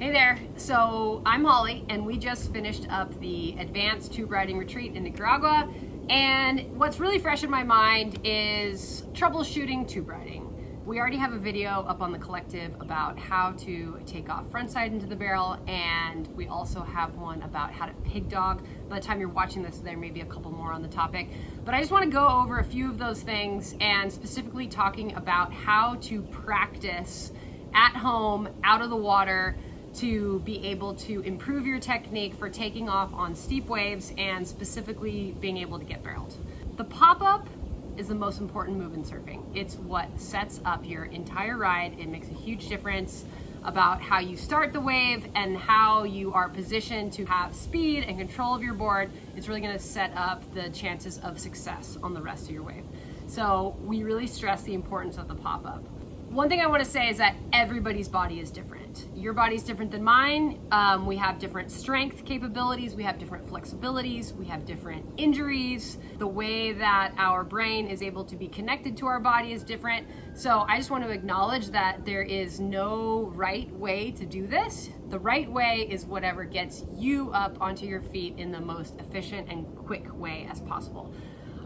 Hey there, so I'm Holly and we just finished up the advanced tube riding retreat in Nicaragua, and what's really fresh in my mind is troubleshooting tube riding. We already have a video up on the collective about how to take off front side into the barrel, and we also have one about how to pig dog. By the time you're watching this, there may be a couple more on the topic, but I just want to go over a few of those things, and specifically talking about how to practice at home, out of the water, to be able to improve your technique for taking off on steep waves and specifically being able to get barreled. The pop-up is the most important move in surfing. It's what sets up your entire ride. It makes a huge difference about how you start the wave and how you are positioned to have speed and control of your board. It's really going to set up the chances of success on the rest of your wave. So we really stress the importance of the pop-up. One thing I want to say is that everybody's body is different. Your body's different than mine. We have different strength capabilities. We have different flexibilities. We have different injuries. The way that our brain is able to be connected to our body is different. So I just want to acknowledge that there is no right way to do this. The right way is whatever gets you up onto your feet in the most efficient and quick way as possible.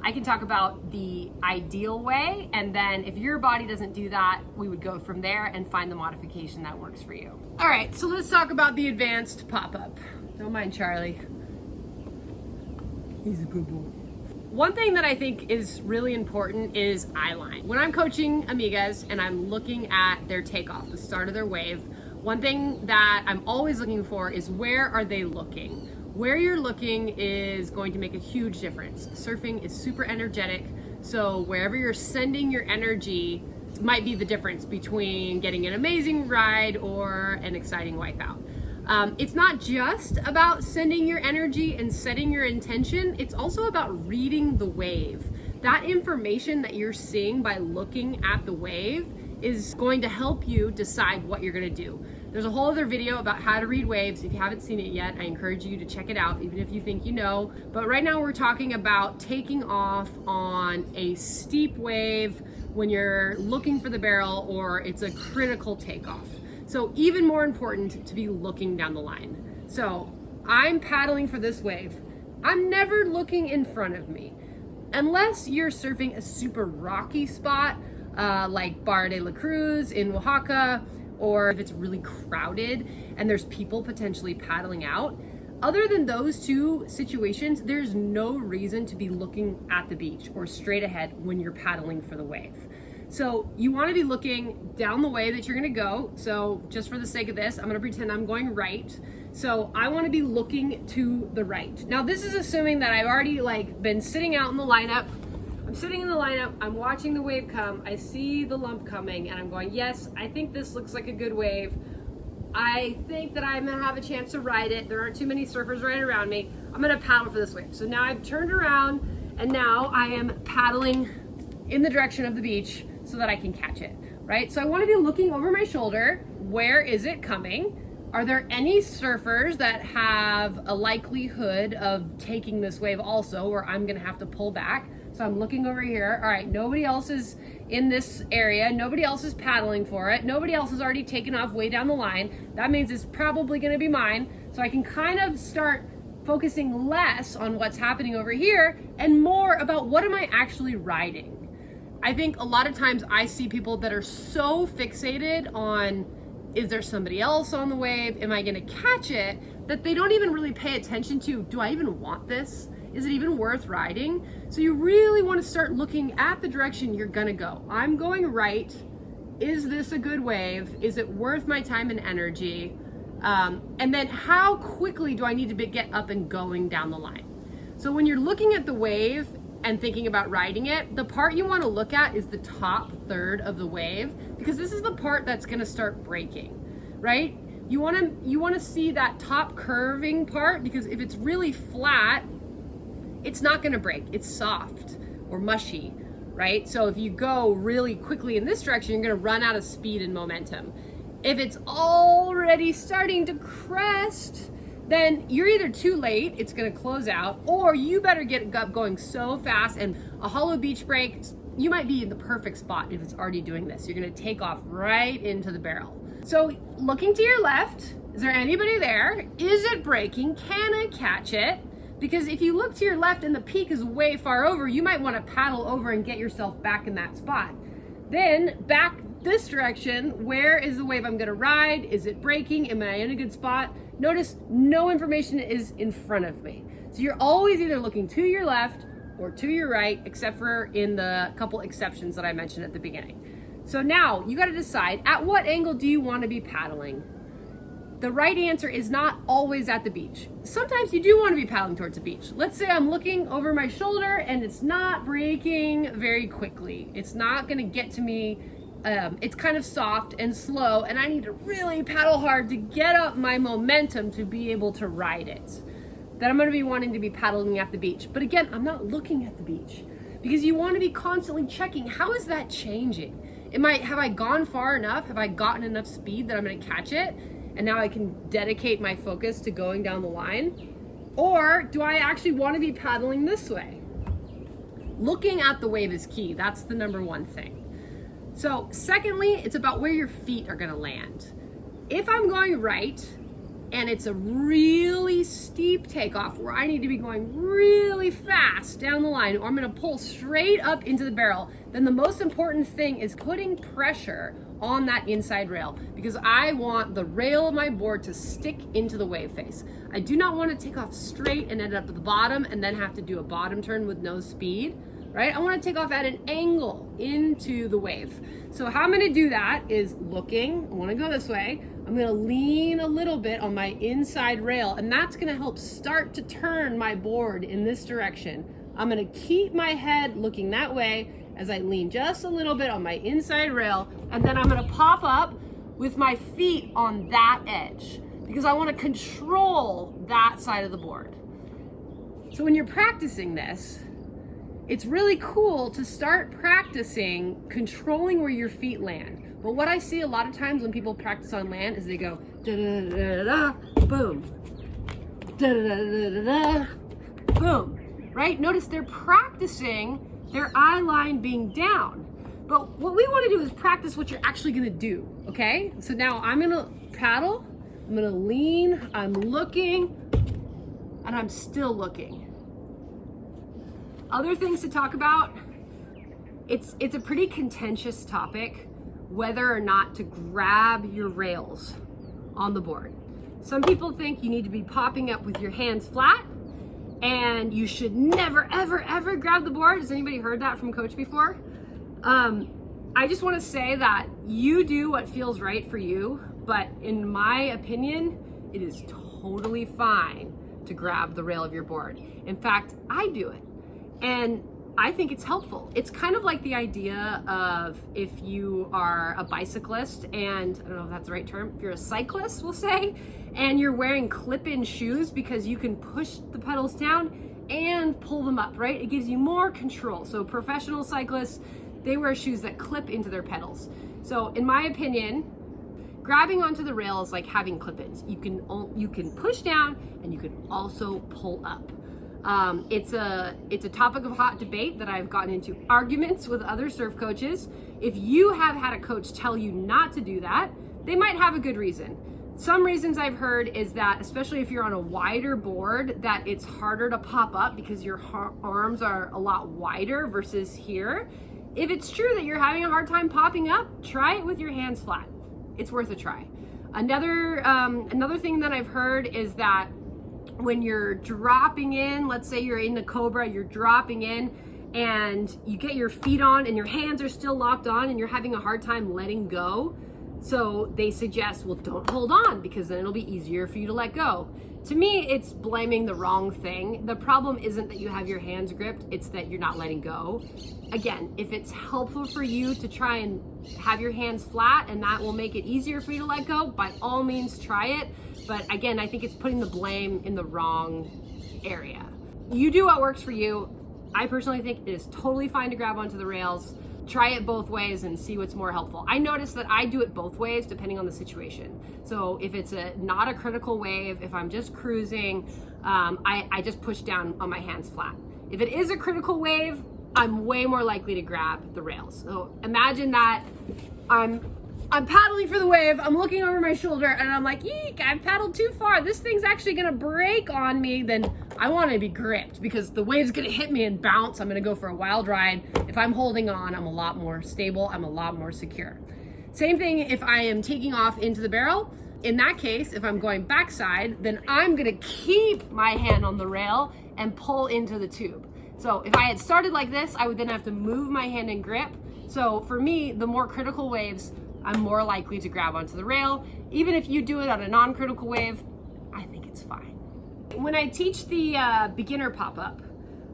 I can talk about the ideal way, and then if your body doesn't do that, we would go from there and find the modification that works for you. All right, so let's talk about the advanced pop-up. Don't mind Charlie. He's a good boy. One thing that I think is really important is eye line. When I'm coaching amigas and I'm looking at their takeoff, the start of their wave, one thing that I'm always looking for is where are they looking? Where you're looking is going to make a huge difference. Surfing is super energetic, so wherever you're sending your energy might be the difference between getting an amazing ride or an exciting wipeout. It's not just about sending your energy and setting your intention, it's also about reading the wave. That information that you're seeing by looking at the wave is going to help you decide what you're gonna do. There's a whole other video about how to read waves. If you haven't seen it yet, I encourage you to check it out, even if you think you know. But right now we're talking about taking off on a steep wave when you're looking for the barrel or it's a critical takeoff. So even more important to be looking down the line. So I'm paddling for this wave. I'm never looking in front of me. Unless you're surfing a super rocky spot, like Barra de la Cruz in Oaxaca, or if it's really crowded and there's people potentially paddling out. Other than those two situations, there's no reason to be looking at the beach or straight ahead when you're paddling for the wave. So you want to be looking down the way that you're going to go. So just for the sake of this, I'm going to pretend I'm going right. So I want to be looking to the right. Now this is assuming that I've already been sitting out in the lineup. I'm sitting in the lineup, I'm watching the wave come, I see the lump coming, and I'm going, yes, I think this looks like a good wave. I think that I'm gonna have a chance to ride it. There aren't too many surfers right around me. I'm gonna paddle for this wave. So now I've turned around, and now I am paddling in the direction of the beach so that I can catch it, right? So I wanna be looking over my shoulder. Where is it coming? Are there any surfers that have a likelihood of taking this wave also, or I'm gonna have to pull back? So I'm looking over here. All right, nobody else is in this area. Nobody else is paddling for it. Nobody else has already taken off way down the line. That means it's probably gonna be mine. So I can kind of start focusing less on what's happening over here and more about what am I actually riding. I think a lot of times I see people that are so fixated on, is there somebody else on the wave? Am I gonna catch it? That they don't even really pay attention to, do I even want this? Is it even worth riding? So you really want to start looking at the direction you're gonna go. I'm going right. Is this a good wave? Is it worth my time and energy? And then how quickly do I need to get up and going down the line? So when you're looking at the wave and thinking about riding it, the part you want to look at is the top third of the wave, because this is the part that's gonna start breaking, right? You wanna see that top curving part, because if it's really flat, it's not gonna break. It's soft or mushy, right? So if you go really quickly in this direction, you're gonna run out of speed and momentum. If it's already starting to crest, then you're either too late, it's gonna close out, or you better get up going so fast, and a hollow beach break, you might be in the perfect spot if it's already doing this. You're gonna take off right into the barrel. So looking to your left, Is there anybody there? Is it breaking? Can I catch it? Because if you look to your left and the peak is way far over, you might want to paddle over and get yourself back in that spot. Then back this direction, where is the wave I'm going to ride? Is it breaking? Am I in a good spot? Notice no information is in front of me. So you're always either looking to your left or to your right, except for in the couple exceptions that I mentioned at the beginning. So now you got to decide, at what angle do you want to be paddling? The right answer is not always at the beach. Sometimes you do want to be paddling towards the beach. Let's say I'm looking over my shoulder and it's not breaking very quickly. It's not going to get to me. It's kind of soft and slow, and I need to really paddle hard to get up my momentum to be able to ride it. Then I'm going to be wanting to be paddling at the beach. But again, I'm not looking at the beach, because you want to be constantly checking, how is that changing? Have I gone far enough? Have I gotten enough speed that I'm going to catch it? And now I can dedicate my focus to going down the line? Or do I actually want to be paddling this way? Looking at the wave is key. That's the number one thing. So secondly, it's about where your feet are going to land. If I'm going right and it's a really steep takeoff where I need to be going really fast down the line, or I'm going to pull straight up into the barrel, then the most important thing is putting pressure on that inside rail, because I want the rail of my board to stick into the wave face. I do not want to take off straight and end up at the bottom and then have to do a bottom turn with no speed, right? I want to take off at an angle into the wave. So how I'm going to do that is looking, I want to go this way. I'm going to lean a little bit on my inside rail, and that's going to help start to turn my board in this direction. I'm going to keep my head looking that way as I lean just a little bit on my inside rail, and then I'm going to pop up with my feet on that edge, because I want to control that side of the board. So when you're practicing this, it's really cool to start practicing controlling where your feet land. But what I see a lot of times when people practice on land is they go da da da da da, boom, da da da da da, boom, right? Notice they're practicing their eye line being down. But what we want to do is practice what you're actually going to do, okay? So now I'm going to paddle, I'm going to lean, I'm looking, and I'm still looking. Other things to talk about, it's a pretty contentious topic, whether or not to grab your rails on the board. Some people think you need to be popping up with your hands flat, and you should never, ever, ever grab the board. Has anybody heard that from Coach before? I just want to say that you do what feels right for you, but in my opinion, it is totally fine to grab the rail of your board. In fact, I do it, and I think it's helpful. It's kind of like the idea of if you are a bicyclist, and I don't know if that's the right term, if you're a cyclist, we'll say, and you're wearing clip-in shoes because you can push the pedals down and pull them up, right? It gives you more control. So professional cyclists, they wear shoes that clip into their pedals. So in my opinion, grabbing onto the rail is like having clip-ins. You can push down and you can also pull up. It's a topic of hot debate that I've gotten into arguments with other surf coaches. If you have had a coach tell you not to do that, they might have a good reason. Some reasons I've heard is that, especially if you're on a wider board, that it's harder to pop up because your arms are a lot wider versus here. If it's true that you're having a hard time popping up, try it with your hands flat. It's worth a try. Another thing that I've heard is that when you're dropping in, let's say you're in the Cobra, you're dropping in and you get your feet on and your hands are still locked on and you're having a hard time letting go. So they suggest, well, don't hold on because then it'll be easier for you to let go. To me, it's blaming the wrong thing. The problem isn't that you have your hands gripped, it's that you're not letting go. Again, if it's helpful for you to try and have your hands flat and that will make it easier for you to let go, by all means try it. But again, I think it's putting the blame in the wrong area. You do what works for you. I personally think it is totally fine to grab onto the rails. Try it both ways and see what's more helpful. I notice that I do it both ways depending on the situation. So if it's not a critical wave, if I'm just cruising, I just push down on my hands flat. If it is a critical wave, I'm way more likely to grab the rails. So imagine that I'm I'm paddling for the wave, I'm looking over my shoulder, and I'm like, eek, I've paddled too far. This thing's actually gonna break on me. Then I wanna be gripped because the wave's gonna hit me and bounce. I'm gonna go for a wild ride. If I'm holding on, I'm a lot more stable, I'm a lot more secure. Same thing if I am taking off into the barrel. In that case, if I'm going backside, then I'm gonna keep my hand on the rail and pull into the tube. So if I had started like this, I would then have to move my hand and grip. So for me, the more critical waves, I'm more likely to grab onto the rail. Even if you do it on a non-critical wave, I think it's fine. When I teach the beginner pop-up,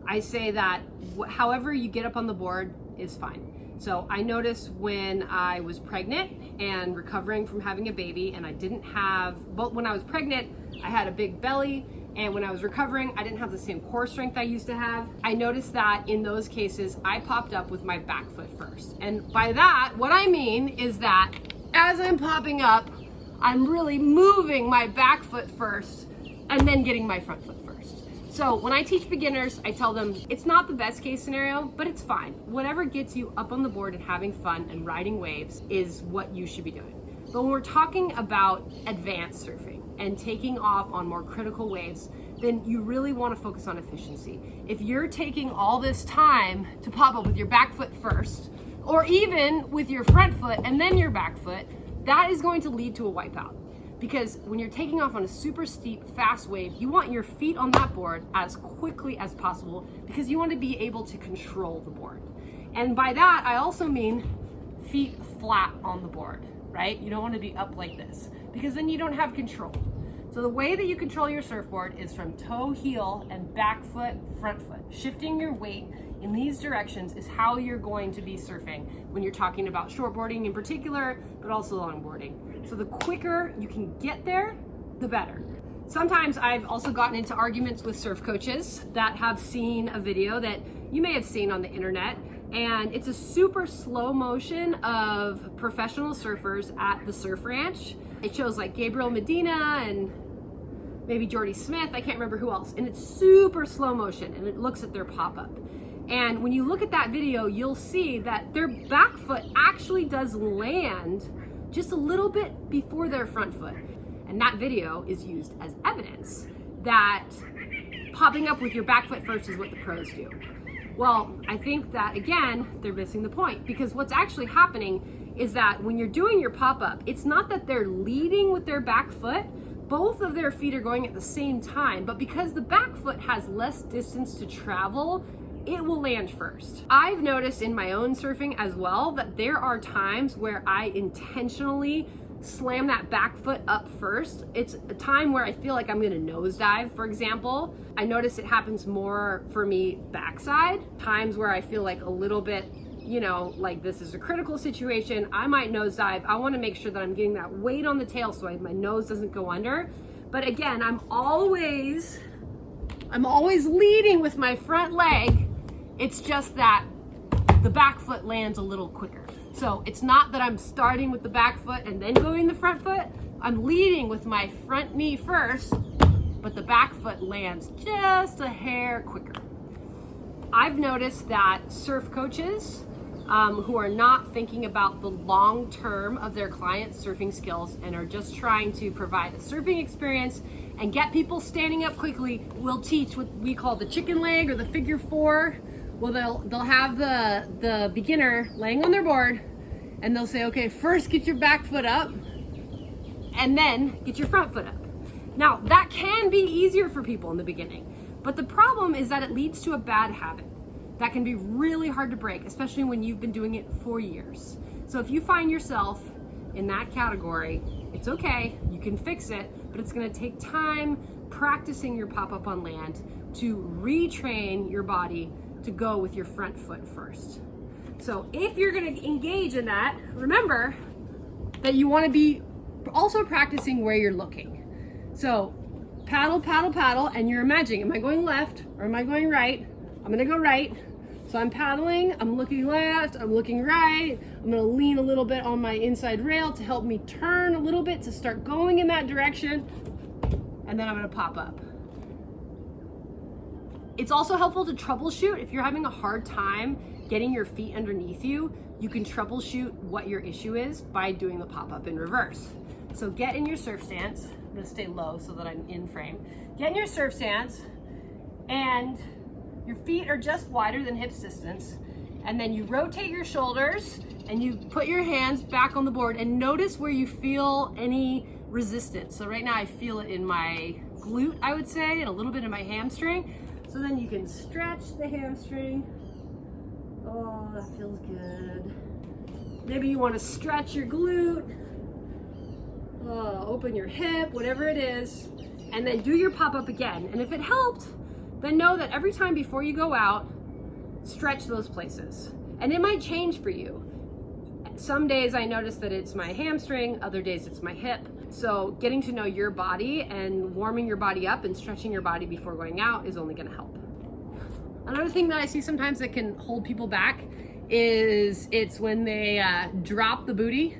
I say that however you get up on the board is fine. So I noticed when I was pregnant and recovering from having a baby, and I didn't have, but when I was pregnant, I had a big belly, and when I was recovering, I didn't have the same core strength I used to have. I noticed that in those cases, I popped up with my back foot first. And by that, what I mean is that as I'm popping up, I'm really moving my back foot first and then getting my front foot first. So when I teach beginners, I tell them it's not the best case scenario, but it's fine. Whatever gets you up on the board and having fun and riding waves is what you should be doing. But when we're talking about advanced surfing and taking off on more critical waves, then you really want to focus on efficiency. If you're taking all this time to pop up with your back foot first, or even with your front foot and then your back foot, that is going to lead to a wipeout. Because when you're taking off on a super steep, fast wave, you want your feet on that board as quickly as possible because you want to be able to control the board. And by that, I also mean feet flat on the board, right? You don't want to be up like this because then you don't have control. So the way that you control your surfboard is from toe, heel, and back foot, front foot. Shifting your weight in these directions is how you're going to be surfing when you're talking about shortboarding in particular, but also longboarding. So the quicker you can get there, the better. Sometimes I've also gotten into arguments with surf coaches that have seen a video that you may have seen on the internet, and it's a super slow motion of professional surfers at the surf ranch. It shows like Gabriel Medina and maybe Jordy Smith, I can't remember who else, and it's super slow motion and it looks at their pop-up. And when you look at that video, you'll see that their back foot actually does land just a little bit before their front foot. And that video is used as evidence that popping up with your back foot first is what the pros do. Well, I think that again, they're missing the point, because what's actually happening is that when you're doing your pop-up, it's not that they're leading with their back foot, both of their feet are going at the same time, but because the back foot has less distance to travel, it will land first. I've noticed in my own surfing as well that there are times where I intentionally slam that back foot up first. It's a time where I feel like I'm gonna nosedive, for example. I notice it happens more for me backside, times where I feel like a little bit, you know, like this is a critical situation, I might nosedive. I wanna make sure that I'm getting that weight on the tail so my nose doesn't go under. But again, I'm always leading with my front leg. It's just that the back foot lands a little quicker. So it's not that I'm starting with the back foot and then going the front foot. I'm leading with my front knee first, but the back foot lands just a hair quicker. I've noticed that surf coaches who are not thinking about the long term of their clients' surfing skills and are just trying to provide a surfing experience and get people standing up quickly will teach what we call the chicken leg or the figure four. Well, they'll have the beginner laying on their board and they'll say, okay, first get your back foot up and then get your front foot up. Now, that can be easier for people in the beginning, but the problem is that it leads to a bad habit that can be really hard to break, especially when you've been doing it for years. So if you find yourself in that category, it's okay, you can fix it, but it's gonna take time practicing your pop-up on land to retrain your body to go with your front foot first. So if you're gonna engage in that, remember that you wanna be also practicing where you're looking. So paddle, paddle, paddle, and you're imagining, am I going left or am I going right? I'm gonna go right. So I'm paddling, I'm looking left, I'm looking right. I'm gonna lean a little bit on my inside rail to help me turn a little bit to start going in that direction. And then I'm gonna pop up. It's also helpful to troubleshoot if you're having a hard time getting your feet underneath you. you can troubleshoot what your issue is by doing the pop-up in reverse. So get in your surf stance. I'm gonna stay low so that I'm in frame. Get in your surf stance and your feet are just wider than hips distance. And then you rotate your shoulders and you put your hands back on the board and notice where you feel any resistance. So right now I feel it in my glute, I would say, and a little bit in my hamstring. So then you can stretch the hamstring. Oh, that feels good. Maybe you want to stretch your glute. Open your hip, whatever it is, and then do your pop-up again. And if it helped, then know that every time before you go out, stretch those places. And it might change for you. Some days I notice that it's my hamstring, other days it's my hip. So getting to know your body and warming your body up and stretching your body before going out is only gonna help. Another thing that I see sometimes that can hold people back is it's when they drop the booty.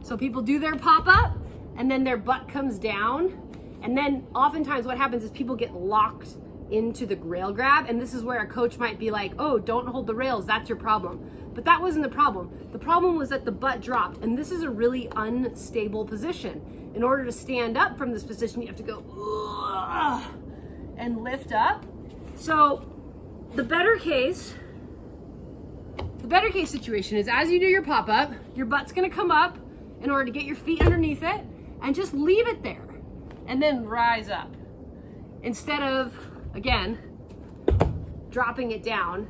So people do their pop-up and then their butt comes down. And then oftentimes what happens is people get locked into the rail grab. And this is where a coach might be like, oh, don't hold the rails, that's your problem. But that wasn't the problem. The problem was that the butt dropped. And this is a really unstable position. In order to stand up from this position, you have to go and lift up. So the better case situation is as you do your pop-up, your butt's gonna come up in order to get your feet underneath it and just leave it there and then rise up. Instead of, again, dropping it down,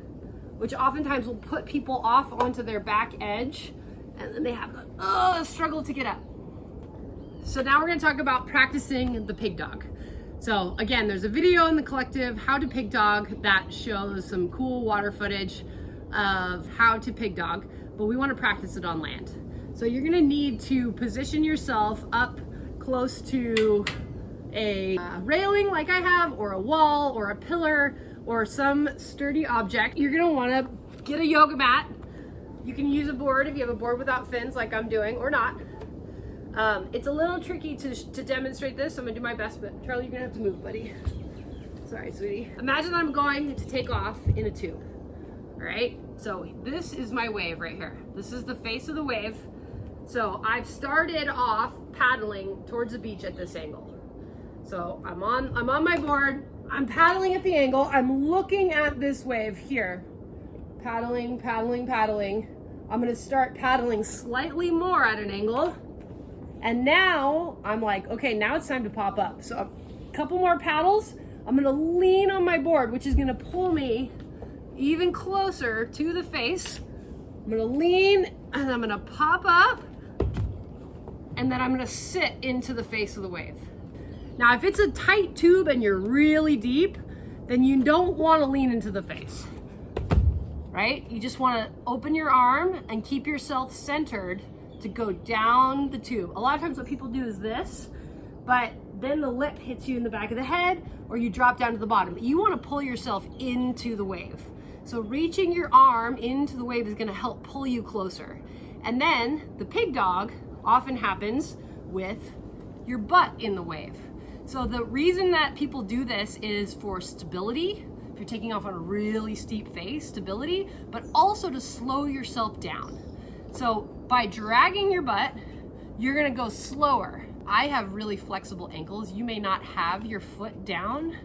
which oftentimes will put people off onto their back edge and then they have a struggle to get up. So now we're gonna talk about practicing the pig dog. So again, there's a video in the collective, How to Pig Dog, that shows some cool water footage of how to pig dog, but we wanna practice it on land. So you're gonna need to position yourself up close to a railing like I have, or a wall, or a pillar, or some sturdy object. You're gonna wanna get a yoga mat. You can use a board if you have a board without fins like I'm doing, or not. It's a little tricky to demonstrate this, so I'm gonna do my best, but Charlie, you're gonna have to move, buddy. Sorry, sweetie. Imagine that I'm going to take off in a tube, all right? So this is my wave right here. This is the face of the wave. So I've started off paddling towards the beach at this angle. So I'm on my board, I'm paddling at the angle, I'm looking at this wave here. Paddling, paddling, paddling. I'm gonna start paddling slightly more at an angle. And now I'm like, okay, now it's time to pop up. So a couple more paddles, I'm gonna lean on my board, which is gonna pull me even closer to the face. I'm gonna lean and I'm gonna pop up and then I'm gonna sit into the face of the wave. Now, if it's a tight tube and you're really deep, then you don't wanna lean into the face, right? You just wanna open your arm and keep yourself centered to go down the tube. A lot of times what people do is this, but then the lip hits you in the back of the head or you drop down to the bottom. You wanna pull yourself into the wave. So reaching your arm into the wave is gonna help pull you closer. And then the pig dog often happens with your butt in the wave. So the reason that people do this is for stability, if you're taking off on a really steep face, stability, but also to slow yourself down. So by dragging your butt, you're gonna go slower. I have really flexible ankles. You may not have your foot down.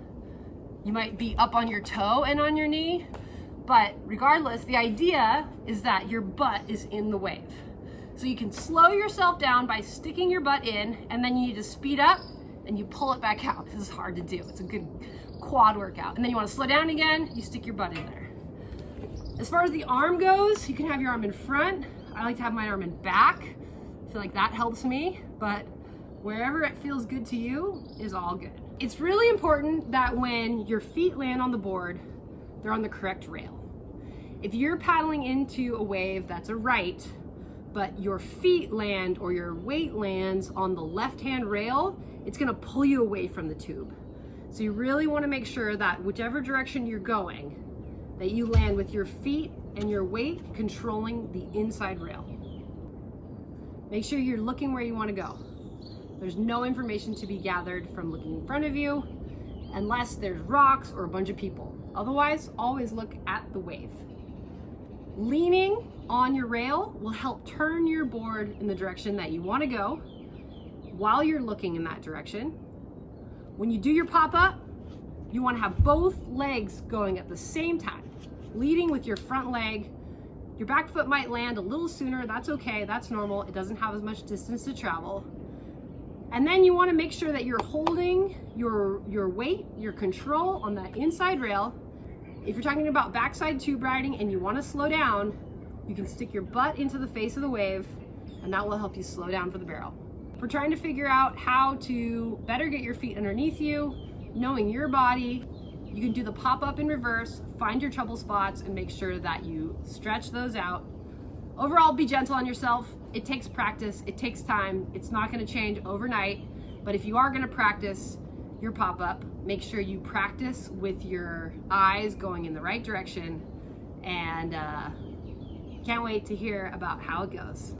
You might be up on your toe and on your knee, but regardless, the idea is that your butt is in the wave. So you can slow yourself down by sticking your butt in, and then you need to speed up and you pull it back out. This is hard to do. It's a good quad workout. And then you wanna slow down again, you stick your butt in there. As far as the arm goes, you can have your arm in front. I like to have my arm in back. I feel like that helps me, but wherever it feels good to you is all good. It's really important that when your feet land on the board, they're on the correct rail. If you're paddling into a wave that's a right, but your feet land or your weight lands on the left-hand rail, it's gonna pull you away from the tube. So you really wanna make sure that whichever direction you're going, that you land with your feet and your weight controlling the inside rail. Make sure you're looking where you wanna go. There's no information to be gathered from looking in front of you unless there's rocks or a bunch of people. Otherwise, always look at the wave. Leaning on your rail will help turn your board in the direction that you want to go while you're looking in that direction. When you do your pop-up, you want to have both legs going at the same time, leading with your front leg. Your back foot might land a little sooner. That's okay. That's normal. It doesn't have as much distance to travel. And then you want to make sure that you're holding your weight, your control on that inside rail. If you're talking about backside tube riding and you want to slow down, you can stick your butt into the face of the wave, and that will help you slow down for the barrel. If we're trying to figure out how to better get your feet underneath you, knowing your body, you can do the pop-up in reverse, find your trouble spots, and make sure that you stretch those out. Overall, be gentle on yourself. It takes practice, it takes time. It's not gonna change overnight, but if you are gonna practice your pop-up, make sure you practice with your eyes going in the right direction, and can't wait to hear about how it goes.